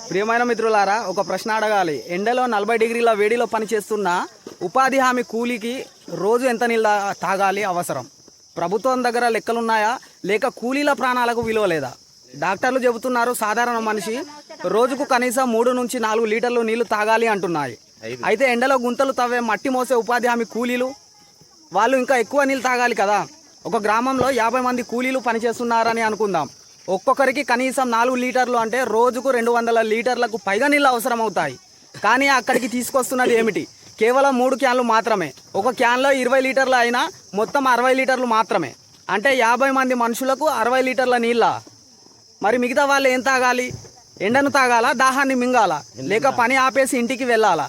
ప్రియమైన మిత్రులారా, ఒక ప్రశ్న అడగాలి. ఎండలో 40 డిగ్రీల వేడిలో పనిచేస్తున్న ఉపాధి హామీ కూలీకి రోజు ఎంత నీళ్ళు తాగాలి అవసరం? ప్రభుత్వం దగ్గర లెక్కలున్నాయా, లేక కూలీల ప్రాణాలకు విలువ లేదా? డాక్టర్లు చెబుతున్నారు సాధారణ మనిషి రోజుకు కనీసం 3 నుంచి 4 లీటర్లు నీళ్లు తాగాలి అంటున్నాయి. అయితే ఎండలో గుంతలు తవ్వే మట్టి మోసే ఉపాధి హామీ కూలీలు వాళ్ళు ఇంకా ఎక్కువ నీళ్ళు తాగాలి కదా. ఒక గ్రామంలో 50 మంది కూలీలు పనిచేస్తున్నారని అనుకుందాం. ఒక్కొక్కరికి కనీసం 4 లీటర్లు అంటే రోజుకు 200 లీటర్లకు పైగా నీళ్ళు అవసరం అవుతాయి. కానీ అక్కడికి తీసుకొస్తున్నది ఏమిటి? కేవలం 3 క్యాన్లు మాత్రమే. ఒక క్యాన్లో 20 లీటర్లు అయినా మొత్తం 60 లీటర్లు మాత్రమే. అంటే 50 మంది మనుషులకు 60 లీటర్ల నీళ్ళ. మరి మిగతా వాళ్ళు ఏం తాగాలి? ఎండను తాగాలా, దాహాన్ని మింగాలా, లేక పని ఆపేసి ఇంటికి వెళ్ళాలా?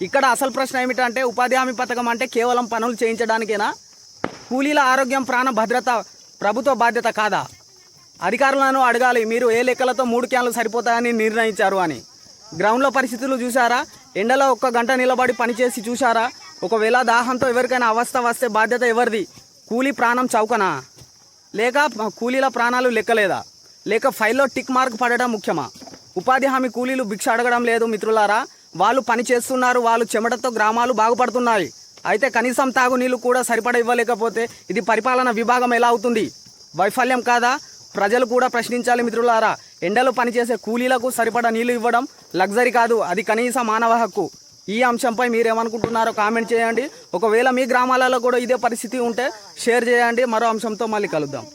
ఇక్కడ అసలు ప్రశ్న ఏమిటంటే, ఉపాధి హామీ పథకం అంటే కేవలం పనులు చేయించడానికేనా? కూలీల ఆరోగ్యం, ప్రాణ భద్రత ప్రభుత్వ బాధ్యత కాదా? అధికారులను అడగాలి, మీరు ఏ లెక్కలతో 3 క్యాన్లు సరిపోతాయని నిర్ణయించారు అని. గ్రౌండ్లో పరిస్థితులు చూసారా? ఎండలో 1 గంట నిలబడి పనిచేసి చూసారా? ఒకవేళ దాహంతో ఎవరికైనా అవస్థ వస్తే బాధ్యత ఎవరిది? కూలీ ప్రాణం చౌకనా, లేక కూలీల ప్రాణాలు లెక్కలేదా, లేక ఫైల్లో టిక్ మార్క్ పడడం ముఖ్యమా? ఉపాధి హామీ కూలీలు భిక్ష అడగడం లేదు మిత్రులారా, వాళ్ళు పని చేస్తున్నారు. వాళ్ళు చెమటతో గ్రామాలు బాగుపడుతున్నాయి. అయితే కనీసం తాగునీళ్ళు కూడా సరిపడ ఇవ్వలేకపోతే ఇది పరిపాలన విభాగం ఎలా అవుతుంది? వైఫల్యం కాదా? ప్రజలు కూడా ప్రశ్నించాలి మిత్రులారా. ఎండలో పనిచేసే కూలీలకు సరిపడా నీళ్లు ఇవ్వడం లగ్జరీ కాదు, అది కనీస మానవ హక్కు. ఈ అంశంపై మీరేమనుకుంటున్నారో కామెంట్ చేయండి. ఒకవేళ మీ గ్రామాలలో కూడా ఇదే పరిస్థితి ఉంటే షేర్ చేయండి. మరో అంశంతో మళ్ళీ కలుద్దాం.